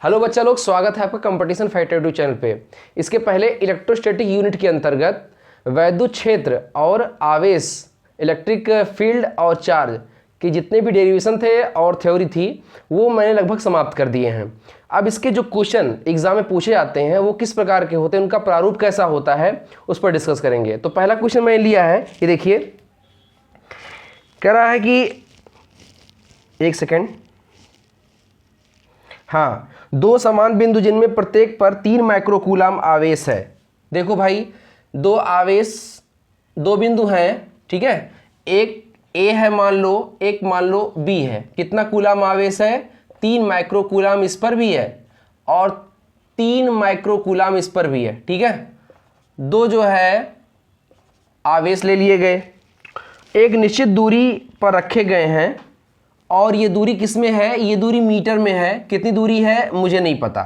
Hello बच्चा लोग, स्वागत है आपका कंपटीशन फाइटर यूट्यूब चैनल पे। इसके पहले इलेक्ट्रोस्टैटिक यूनिट के अंतर्गत वैद्युत क्षेत्र और आवेश, इलेक्ट्रिक फील्ड और चार्ज के जितने भी डेरिवेशन थे और थ्योरी थी वो मैंने लगभग समाप्त कर दिए हैं। अब इसके जो क्वेश्चन एग्जाम में पूछे जाते हैं वो किस प्रकार के होते हैं, उनका प्रारूप कैसा होता है, उस पर डिस्कस करेंगे। तो पहला क्वेश्चन मैंने लिया है, ये देखिए, कह रहा है कि एक सेकेंड, हाँ, दो समान बिंदु जिनमें प्रत्येक पर 3 माइक्रोकूलाम आवेश है। देखो भाई, दो बिंदु हैं, ठीक है, एक ए है मान लो, एक मान लो बी है। कितना कूलाम आवेश है? 3 माइक्रोकूलाम इस पर भी है और 3 माइक्रोकूलाम इस पर भी है, ठीक है। दो जो है आवेश ले लिए गए, एक निश्चित दूरी पर रखे गए हैं और ये दूरी किस में है? ये दूरी मीटर में है। कितनी दूरी है मुझे नहीं पता,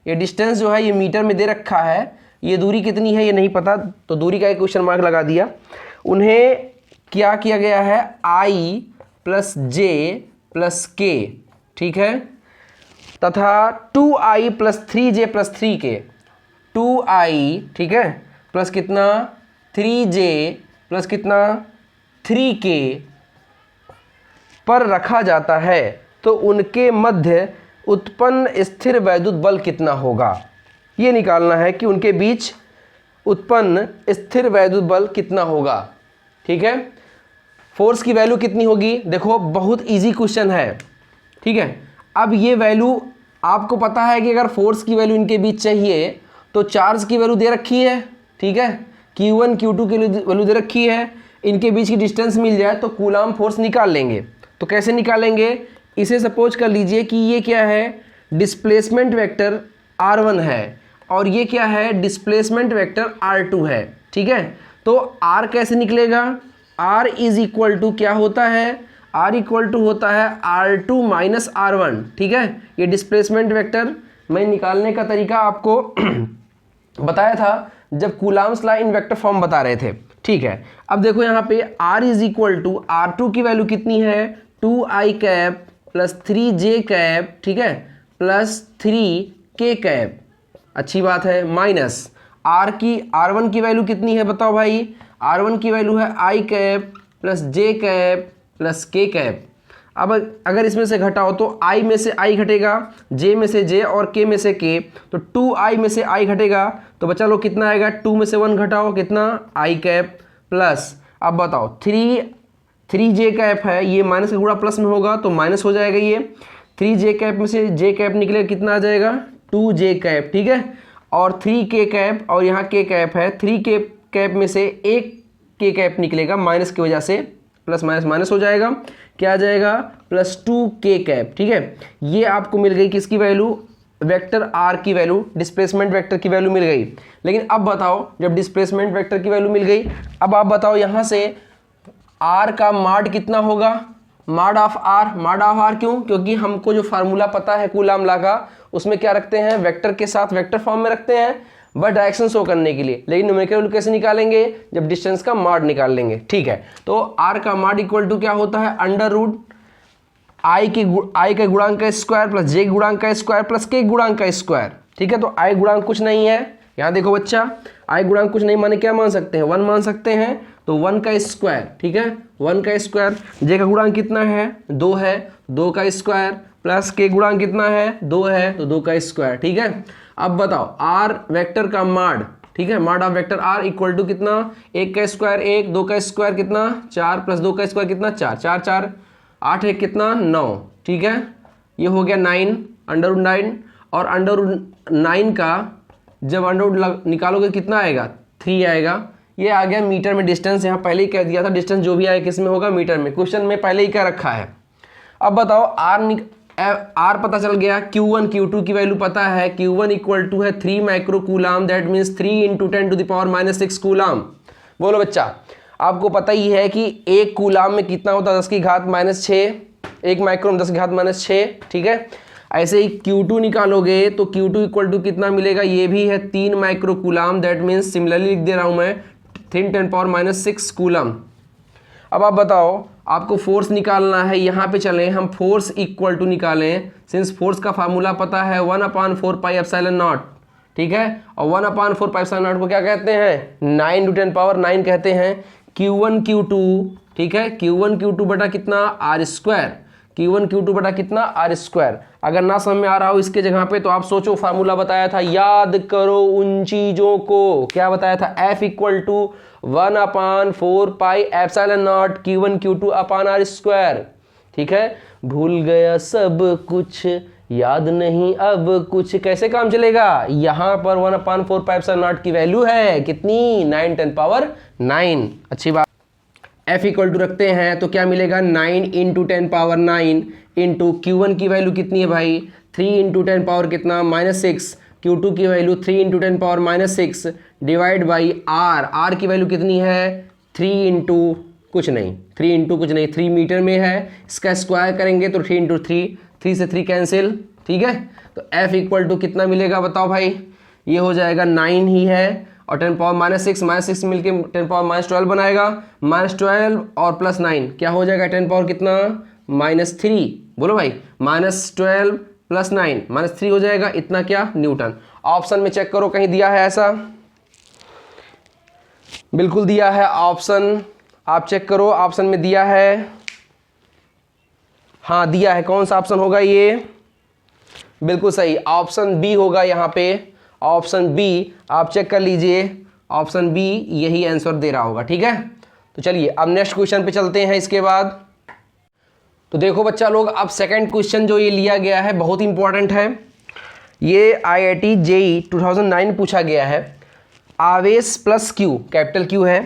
ये डिस्टेंस जो है ये मीटर में दे रखा है, ये दूरी कितनी है ये नहीं पता, तो दूरी का एक क्वेश्चन मार्क लगा दिया। उन्हें क्या किया गया है? I + J + K, ठीक है, तथा 2I + 3J + 3K, 2I, ठीक है, प्लस कितना 3J प्लस कितना 3K पर रखा जाता है, तो उनके मध्य उत्पन्न स्थिर वैद्युत बल कितना होगा? ये निकालना है कि उनके बीच उत्पन्न स्थिर वैद्युत बल कितना होगा, ठीक है। फोर्स की वैल्यू कितनी होगी? देखो बहुत इजी क्वेश्चन है, ठीक है। अब ये वैल्यू आपको पता है कि अगर फोर्स की वैल्यू इनके बीच चाहिए तो चार्ज की वैल्यू दे रखी है, ठीक है, Q1 Q2 की वैल्यू दे रखी है, इनके बीच की डिस्टेंस मिल जाए तो कूलाम फोर्स निकाल लेंगे। तो कैसे निकालेंगे? इसे सपोज कर लीजिए कि ये क्या है? डिस्प्लेसमेंट वेक्टर R1 है और ये क्या है? डिस्प्लेसमेंट वेक्टर R2 है, ठीक है। तो R कैसे निकलेगा? R = क्या होता है? R = होता है R2 - R1, ठीक है। ये डिस्प्लेसमेंट वेक्टर मैं निकालने का तरीका आपको बताया था जब coulombs law in vector form बता रहे थे, ठीक है। अब देखो यहाँ पे R = R2 की वैल्यू कितनी है? 2I कैप + 3J कैप, ठीक है, प्लस 3K कैप, अच्छी बात है, माइनस R1 की वैल्यू कितनी है बताओ भाई? R1 की वैल्यू है I cap + J cap + K cap. अब अगर इसमें से घटाओ तो I में से I घटेगा, J में से J और K में से K, तो 2I में से I घटेगा, तो बचा लो कितना आएगा? 2 में से 1 घटाओ, कितना? I कैप प्लस, अब बताओ 3J कैप है, ये माइनस का गुणा प्लस में होगा तो माइनस हो जाएगा। ये 3J कैप में से J कैप निकलेगा, कितना आ जाएगा? 2J कैप, ठीक है, और 3K कैप और यहाँ K कैप है, 3K कैप में से एक K कैप निकलेगा, माइनस की वजह से प्लस माइनस माइनस हो जाएगा, क्या आ जाएगा? +2K कैप, ठीक है। ये आपको मिल गई किसकी वैल्यू? वेक्टर R की वैल्यू, डिस्प्लेसमेंट वेक्टर की वैल्यू मिल गई। लेकिन अब बताओ, जब डिस्प्लेसमेंट वेक्टर की वैल्यू मिल गई, अब आप बताओ यहाँ से R का माड कितना होगा? माड ऑफ R क्यों? क्योंकि हमको जो फार्मूला पता है कूलाम लॉ का, उसमें क्या रखते हैं? वेक्टर के साथ वेक्टर फॉर्म में रखते हैं बस डायरेक्शन शो करने के लिए। लेकिन न्यूमेरिकल वैल्यू कैसे निकालेंगे? जब डिस्टेंस का माड निकाल लेंगे, ठीक है। तो R का माड = क्या होता है? I के गुणांक का स्क्वायर प्लस J गुणांक का स्क्वायर प्लस K गुणांक का स्क्वायर, ठीक है। तो I गुणांक कुछ नहीं है, यहाँ देखो बच्चा, I गुणांक कुछ नहीं माने क्या मान सकते हैं? 1 मान सकते हैं, तो 1 का स्क्वायर, ठीक है, 1 का स्क्वायर। J का गुणांक कितना है? 2 है, 2 का स्क्वायर प्लस K गुणांक कितना है? 2 है, तो 2 का स्क्वायर, ठीक है। अब बताओ R वेक्टर का माड, ठीक है, माड ऑफ वेक्टर R = कितना? 1 का स्क्वायर 1, 2 का स्क्वायर कितना? 4 प्लस 2 का स्क्वायर कितना? 4, 4 4 8 1 कितना? 9, ठीक है। ये हो गया 9 √9, और √9 का जब अंडर निकालोगे कितना आएगा? 3 आएगा। ये आ गया मीटर में डिस्टेंस, यहाँ पहले ही कह दिया था डिस्टेंस जो भी आए किस में होगा? मीटर में। क्वेश्चन में पहले ही क्या रखा है। अब बताओ R पता चल गया, Q1 Q2 की वैल्यू पता है, Q1 = है 3 माइक्रोकूलाम, दैट मीन्स 3 × 10⁻⁻6 कूलाम। बोलो बच्चा, आपको पता ही है कि एक कूलाम में कितना होता है? 10⁻⁶, 1 माइक्रो में 10⁻⁶, ठीक है। ऐसे ही Q2 निकालोगे तो Q2 = कितना मिलेगा? ये भी है 3 माइक्रोकूलाम, दैट मीन्स सिमिलरली लिख दे रहा हूँ मैं 3 × 10⁻⁶ कूलाम। अब आप बताओ आपको फोर्स निकालना है, यहाँ पे चलें हम फोर्स इक्वल टू निकालें, सिंस फोर्स का फार्मूला पता है 1/4πε0, ठीक है। और 1/4πε0 को क्या कहते हैं, 9 × 10⁹ कहते हैं। Q1 Q2, ठीक है, Q1 Q2 बटा कितना r², Q1 Q2 बटा कितना r²। अगर ना समझ में आ रहा हो इसके जगह पे तो आप सोचो, फार्मूला बताया था, याद करो उन चीजों को। क्या बताया था, F = 1/4πε0 Q1 Q2 अपान r², ठीक है। भूल गया सब कुछ, याद नहीं अब कुछ, कैसे काम चलेगा, यहां पर 1/4πε0 की वैल्यू है कितनी, 9 × 10⁹। अच्छी बात। F = रखते हैं तो क्या मिलेगा, 9 × 10⁹ इंटू Q1 की वैल्यू कितनी है भाई, 3 × 10 कितना -6, Q2 की वैल्यू 3 × 10⁻6 डिवाइड बाई R की वैल्यू कितनी है, 3 इंटू कुछ नहीं, 3 मीटर में है, इसका स्क्वायर करेंगे तो 3 × 3, 3 से 3 कैंसिल, ठीक है। तो F = कितना मिलेगा बताओ भाई, ये हो जाएगा 9 ही है, और 10⁻6 मिलके 10⁻12 बनाएगा, -12 और +9 क्या हो जाएगा, 10 कितना -3, बोलो भाई, -12 + 9 -3 हो जाएगा, इतना क्या, न्यूटन। ऑप्शन में चेक करो कहीं दिया है ऐसा, बिल्कुल दिया है ऑप्शन, आप चेक करो ऑप्शन में दिया है, हाँ दिया है। कौन सा ऑप्शन होगा ये, बिल्कुल सही, ऑप्शन बी होगा यहाँ पे, ऑप्शन बी आप चेक कर लीजिए, ऑप्शन बी यही आंसर दे रहा होगा, ठीक है। तो चलिए अब नेक्स्ट क्वेश्चन पे चलते हैं इसके बाद। तो देखो बच्चा लोग, अब सेकंड क्वेश्चन जो ये लिया गया है बहुत इंपॉर्टेंट है, ये IIT JEE 2009 पूछा गया है। आवेश प्लस Q, कैपिटल Q है,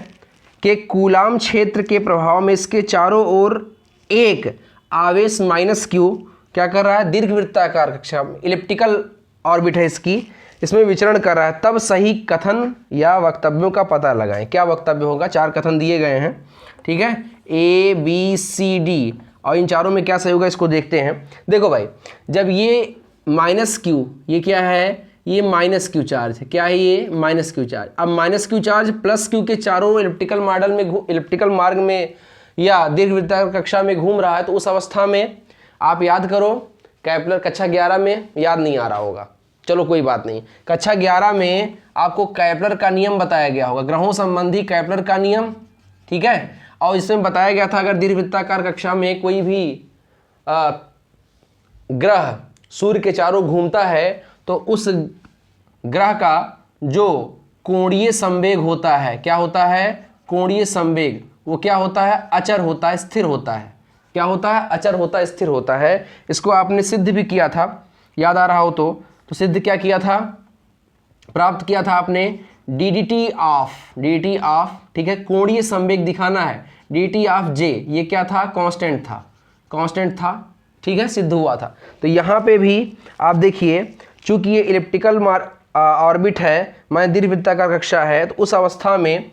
के कूलाम क्षेत्र के प्रभाव में इसके चारों ओर एक आवेश माइनस Q क्या कर रहा है, दीर्घवृत्ताकार कक्षा, इलिप्टिकल ऑर्बिट है इसकी, इसमें विचरण कर रहा है, तब सही कथन या वक्तव्यों का पता लगाएं। क्या वक्तव्य होगा, 4 कथन दिए गए हैं, ठीक है, A B C D, और इन चारों में क्या सही होगा इसको देखते हैं। देखो भाई, जब ये -Q, ये क्या है, ये -Q चार्ज है, क्या है ये, -Q चार्ज। अब -Q चार्ज प्लस Q के चारों इलिप्टिकल मॉडल में, इलिप्टिकल मार्ग में या दीर्घवृत्ताकार कक्षा में घूम रहा है, तो उस अवस्था में आप याद करो, कैपलर कक्षा 11 में याद नहीं आ रहा होगा, चलो कोई बात नहीं, कक्षा 11 में आपको कैपलर का नियम बताया गया होगा, ग्रहों संबंधी कैपलर का नियम, ठीक है। और इसमें बताया गया था अगर दीर्घवृत्ताकार कक्षा में कोई भी ग्रह सूर्य के चारों घूमता है तो उस ग्रह का जो कोणीय संवेग होता है, क्या होता है, कोणीय संवेग, वो क्या होता है, अचर होता है, स्थिर होता है। क्या होता है, अचर होता है, स्थिर होता है। इसको आपने सिद्ध भी किया था, याद आ रहा हो तो सिद्ध क्या किया था, प्राप्त किया था आपने, dt ऑफ, ठीक है, कोणीय संवेग दिखाना है, dt ऑफ J, ये क्या था, कांस्टेंट था, ठीक है, सिद्ध हुआ था। तो यहाँ पे भी आप देखिए, चूंकि ये इलिप्टिकल ऑर्बिट है, माने दीर्घवृत्ताकार कक्षा है, तो उस अवस्था में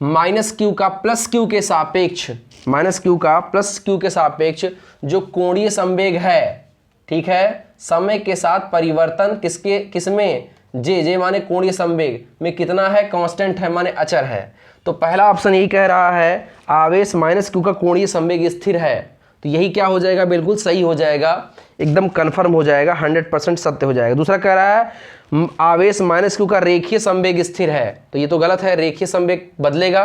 -Q का प्लस Q के सापेक्ष, -Q का प्लस Q के सापेक्ष जो कोणीय संवेग है, ठीक है, समय के साथ परिवर्तन किसमें, जे माने कोणीय संवेग में कितना है, कांस्टेंट है, माने अचर है। तो पहला ऑप्शन यही कह रहा है आवेश -Q का कोणीय संवेग स्थिर है, तो यही क्या हो जाएगा, बिल्कुल सही हो जाएगा, एकदम कंफर्म हो जाएगा, 100% सत्य हो जाएगा। दूसरा कह रहा है आवेश -Q का रेखीय संवेग स्थिर है, तो ये तो गलत है, रेखीय संवेग बदलेगा,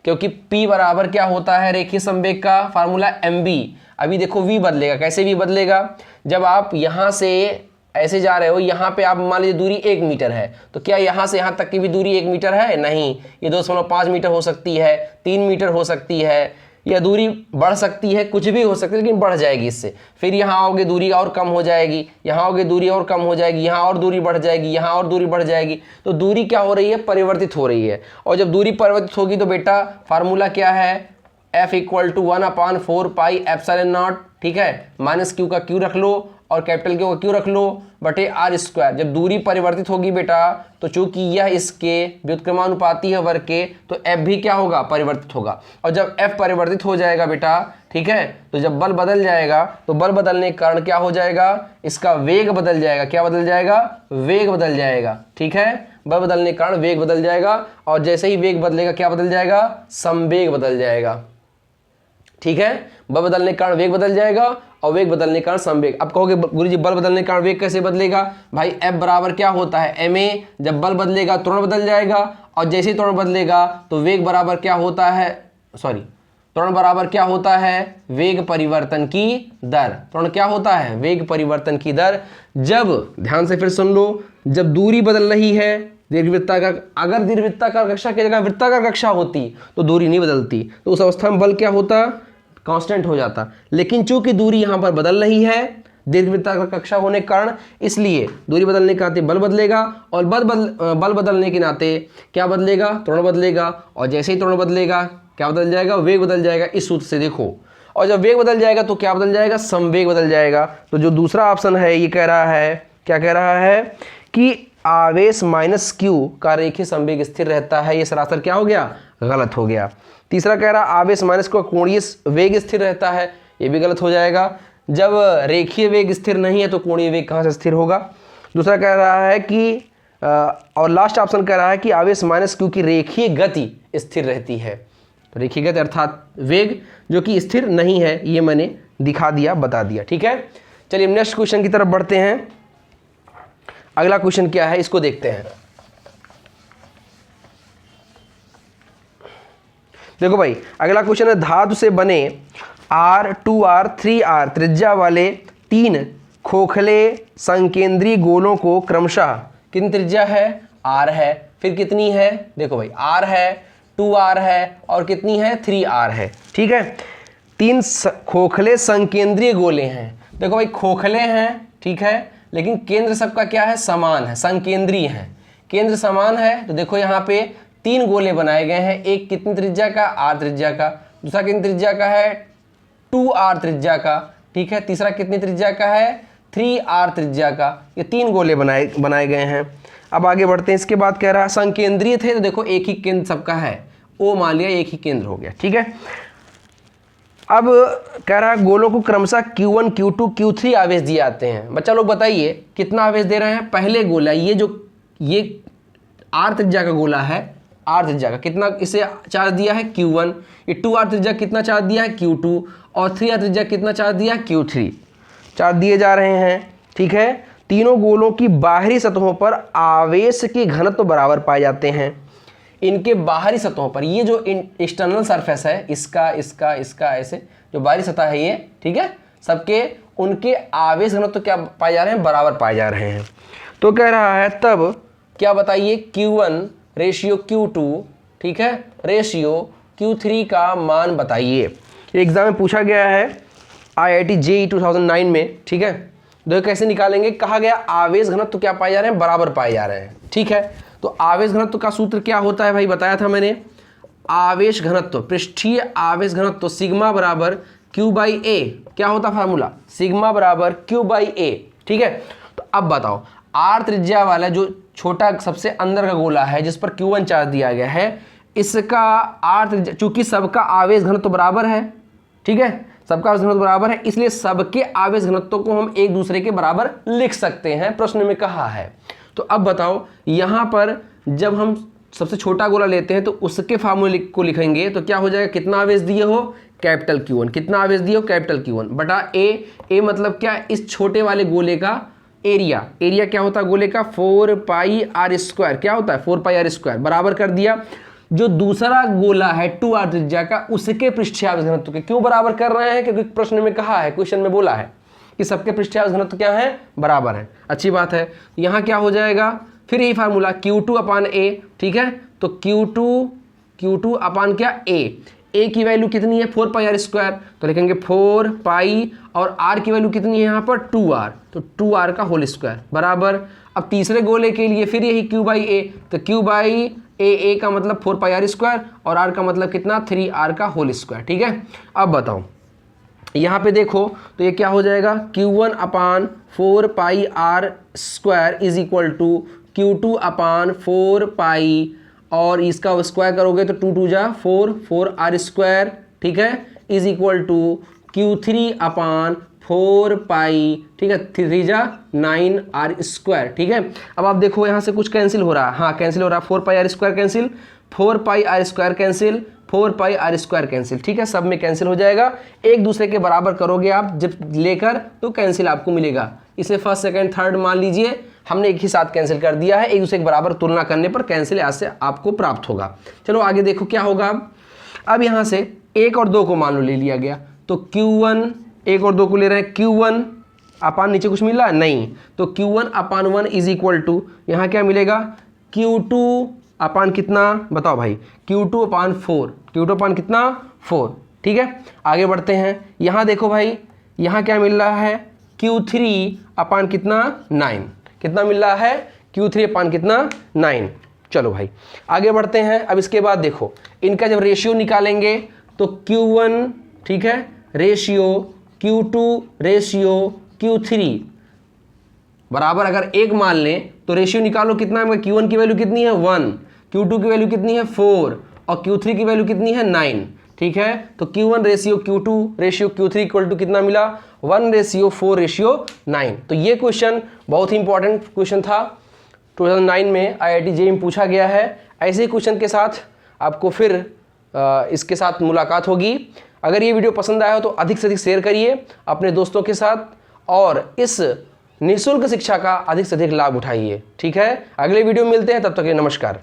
क्योंकि P बराबर क्या होता है रेखीय संवेग का फार्मूला mv। अभी देखो v बदलेगा, कैसे v बदलेगा, जब आप यहाँ से ऐसे जा रहे हो, यहाँ पे आप मान लीजिए दूरी 1 मीटर है, तो क्या यहाँ से यहाँ तक की भी दूरी 1 मीटर है, नहीं, ये 2.5 मीटर हो सकती है, 3 मीटर हो सकती है, या दूरी बढ़ सकती है, कुछ भी हो सकती है, लेकिन बढ़ जाएगी इससे। फिर यहाँ आओगे दूरी और कम हो जाएगी, यहाँ आओगे दूरी और कम हो जाएगी, यहाँ और दूरी बढ़ जाएगी, यहाँ और दूरी बढ़ जाएगी। तो दूरी क्या हो रही है, परिवर्तित हो रही है। और जब दूरी परिवर्तित होगी तो बेटा फार्मूला क्या है, F = 1/4πε0, ठीक है, -Q का Q रख लो और कैपिटल Q का Q रख लो बटे r²। जब दूरी परिवर्तित होगी बेटा, तो चूंकि यह इसके व्युत्क्रमानुपाती है वर्ग के, तो F भी क्या होगा, परिवर्तित होगा। और जब F परिवर्तित हो जाएगा बेटा, ठीक है, तो जब बल बदल जाएगा, तो बल बदलने के कारण क्या हो जाएगा, इसका वेग बदल जाएगा। क्या बदल जाएगा, वेग बदल जाएगा, ठीक है, बल बदलने के कारण वेग बदल जाएगा, और जैसे ही वेग बदलेगा क्या बदल जाएगा, संवेग बदल जाएगा, ठीक है। बल बदलने के कारण वेग बदल जाएगा और वेग बदलने के कारण संवेग। अब कहोगे गुरुजी बल बदलने के कारण वेग कैसे बदलेगा? भाई F बराबर क्या होता है ma, जब बल बदलेगा त्वरण बदल जाएगा और जैसे ही त्वरण बदलेगा तो वेग बराबर क्या होता है, त्वरण बराबर क्या होता है? वेग परिवर्तन की दर। त्वरण क्या होता है? वेग परिवर्तन की दर। जब, ध्यान से फिर सुन लो, जब दूरी बदल रही है दीर्घवृत्ताकार, अगर दीर्घवृत्ताकार कक्षा की जगह वृत्ताकार कक्षा होती तो दूरी नहीं बदलती, तो उस अवस्था में बल क्या होता? कांस्टेंट हो जाता। लेकिन चूंकि दूरी यहाँ पर बदल रही है दीर्घवृत्ताकार कक्षा होने के कारण, इसलिए दूरी बदलने के नाते बल बदलेगा और बल बदलने के नाते क्या बदलेगा? त्वरण बदलेगा और जैसे ही त्वरण बदलेगा क्या बदल जाएगा? वेग बदल जाएगा। इस सूत्र से देखो, और जब वेग बदल जाएगा तो क्या बदल जाएगा? संवेग बदल जाएगा। तो जो दूसरा ऑप्शन है ये कह रहा है, क्या कह रहा है कि आवेश माइनस क्यू का रेखीय संवेग स्थिर रहता है। ये सरासर क्या हो गया? गलत हो गया। तीसरा कह रहा आवेश माइनस क्यू का कोणीय वेग स्थिर रहता है, ये भी गलत हो जाएगा। जब रेखीय वेग स्थिर नहीं है तो कोणीय वेग कहाँ से स्थिर होगा? दूसरा कह रहा है कि और लास्ट ऑप्शन कह रहा है कि आवेश माइनस क्यू की रेखीय गति स्थिर रहती है। तो रेखीय गति अर्थात वेग जो कि स्थिर नहीं है, ये मैंने दिखा दिया, बता दिया। ठीक है, चलिए नेक्स्ट क्वेश्चन की तरफ बढ़ते हैं। अगला क्वेश्चन क्या है इसको देखते हैं। देखो भाई, अगला क्वेश्चन है धातु से बने R, 2R, 3R त्रिज्या वाले 3 खोखले संकेंद्रीय गोलों को क्रमशः, कितनी त्रिज्या है? R है, फिर कितनी है? देखो भाई R है, 2R है और कितनी है? 3R है। ठीक है, 3 खोखले संकेंद्रीय गोले हैं। देखो भाई खोखले हैं, ठीक है, लेकिन केंद्र सबका क्या है? समान है, संकेंद्रीय है, केंद्र समान है। तो देखो यहाँ पे 3 गोले बनाए गए हैं, एक कितनी त्रिज्या का? R त्रिज्या का, दूसरा कितनी त्रिज्या का है? 2R त्रिज्या का, ठीक है, तीसरा कितनी त्रिज्या का है? 3R त्रिज्या का। ये 3 गोले बनाए गए हैं। अब आगे बढ़ते हैं। इसके बाद कह रहा है संकेंद्रीय थे, तो देखो एक ही केंद्र सबका है, O मान लिया, एक ही केंद्र हो गया। ठीक है, अब कह रहा है गोलों को क्रमशः Q1, Q2, Q3 आवेश दिए जाते हैं। बच्चा लोग बताइए कितना आवेश दे रहे हैं? पहले गोला, ये R त्रिज्या का गोला है, R त्रिज्या का कितना इसे चार्ज दिया है? Q1। ये 2R त्रिज्या कितना चार्ज दिया है? Q2। और 3R त्रिज्या कितना चार्ज दिया है? Q3। चार्ज दिए जा रहे हैं। ठीक है, तीनों गोलों की बाहरी सतहों पर आवेश के घनत्व बराबर पाए जाते हैं। इनके बाहरी सतहों पर, ये जो एक्सटर्नल सरफेस है, इसका ऐसे जो बाहरी सतह है ये, ठीक है, सबके उनके आवेश घनत्व क्या पाए जा रहे हैं? बराबर पाए जा रहे हैं। तो कह रहा है तब क्या बताइए? Q1 रेशियो Q2, ठीक है, रेशियो Q3 का मान बताइए। एग्जाम में पूछा गया है IIT JEE 2009 में। ठीक है, देखो कैसे निकालेंगे। कहा गया आवेश घनत्व क्या पाए जा रहे हैं? बराबर पाए जा रहे हैं। ठीक है, तो आवेश घनत्व का सूत्र क्या होता है भाई? बताया था मैंने, आवेश घनत्व, पृष्ठीय आवेश घनत्व सिग्मा बराबर Q/A। क्या होता फार्मूला? सिग्मा बराबर Q/A। ठीक है, तो अब बताओ R त्रिज्या वाला जो छोटा सबसे अंदर का गोला है जिस पर Q1 चार्ज दिया गया है, इसका R त्रिज्या, चूंकि सबका आवेश घनत्व बराबर है, ठीक है, सबका आवेश घनत्व बराबर है, इसलिए सबके आवेश घनत्व को हम एक दूसरे के बराबर लिख सकते हैं, प्रश्न में कहा है। तो अब बताओ यहाँ पर जब हम सबसे छोटा गोला लेते हैं तो उसके फार्मूले को लिखेंगे तो क्या हो जाएगा? कितना आवेश दिए हो? Capital Q1। कितना आवेश दिए हो? कैपिटल Q1 बटा A मतलब क्या? इस छोटे वाले गोले का एरिया। एरिया क्या होता है गोले का? 4πr²। क्या होता है? 4πr²। बराबर कर दिया। जो दूसरा गोला है 2R त्रिज्या का, उसके पृष्ठीय आवेश घनत्व के क्यों बराबर कर रहे हैं? क्योंकि प्रश्न में कहा है, क्वेश्चन में बोला है कि सबके पृष्ठीय आवेश घनत्व क्या है? बराबर है। अच्छी बात है। यहाँ क्या हो जाएगा? फिर यही फार्मूला Q2/A। ठीक है, तो Q2 अपान क्या? A की वैल्यू कितनी है? 4πr²। तो लिखेंगे 4π और R की वैल्यू कितनी है यहाँ पर? 2R। तो 2R का होल स्क्वायर बराबर। अब तीसरे गोले के लिए फिर यही Q/A। तो Q/A का मतलब 4πr² और R का मतलब कितना? 3R का होल स्क्वायर। ठीक है, अब बताओ यहाँ पे देखो तो ये क्या हो जाएगा? Q1/4πr² is equal to Q2/4π और इसका स्क्वायर करोगे तो 2 2 जा 4 4R²। ठीक है, इज इक्वल टू Q3/4π। ठीक है, 3 जा 9R²। ठीक है, अब आप देखो यहाँ से कुछ कैंसिल हो रहा है। हाँ कैंसिल हो रहा है। 4πr² cancel, 4πr² cancel, 4 pi r square cancel, ठीक है, सब में कैंसिल हो जाएगा। एक दूसरे के बराबर करोगे आप जब लेकर तो कैंसिल आपको मिलेगा। इसे फर्स्ट सेकंड थर्ड मान लीजिए, हमने एक ही साथ कैंसिल कर दिया है, एक दूसरे के बराबर तुलना करने पर कैंसिल यहाँ से आपको प्राप्त होगा। चलो आगे देखो क्या होगा। अब यहाँ से 1 और 2 को मान लो ले लिया गया, तो Q1 1 और 2 को ले रहे हैं, Q1 अपान नीचे कुछ मिला नहीं, तो Q1 upon 1 is equal to यहाँ क्या मिलेगा, Q2 अपान कितना बताओ भाई, Q2 अपान 4, Q2 अपान कितना 4, ठीक है। आगे बढ़ते हैं, यहाँ देखो भाई, यहाँ क्या मिल रहा है, Q3 अपान कितना 9, कितना मिल रहा है, Q3 अपान कितना 9। चलो भाई आगे बढ़ते हैं। अब इसके बाद देखो इनका जब रेशियो निकालेंगे तो Q1, ठीक है, रेशियो Q2 रेशियो Q3 बराबर अगर 1 मान लें तो रेशियो निकालो कितना है, Q1 की वैल्यू कितनी है 1, Q2 की वैल्यू कितनी है 4 और Q3 की वैल्यू कितनी है 9, ठीक है। तो Q1 ratio Q2 ratio Q3 equal to कितना मिला 1 रेशियो 4 रेशियो 9। तो ये क्वेश्चन बहुत ही इंपॉर्टेंट क्वेश्चन था, 2009 में IIT JEE में पूछा गया है। ऐसे क्वेश्चन के साथ आपको फिर इसके साथ मुलाकात होगी। अगर ये वीडियो पसंद आया हो तो अधिक से अधिक शेयर करिए अपने दोस्तों के साथ और इस निःशुल्क शिक्षा का अधिक से अधिक लाभ उठाइए, ठीक है। अगले वीडियो में मिलते हैं, तब तक के लिए नमस्कार।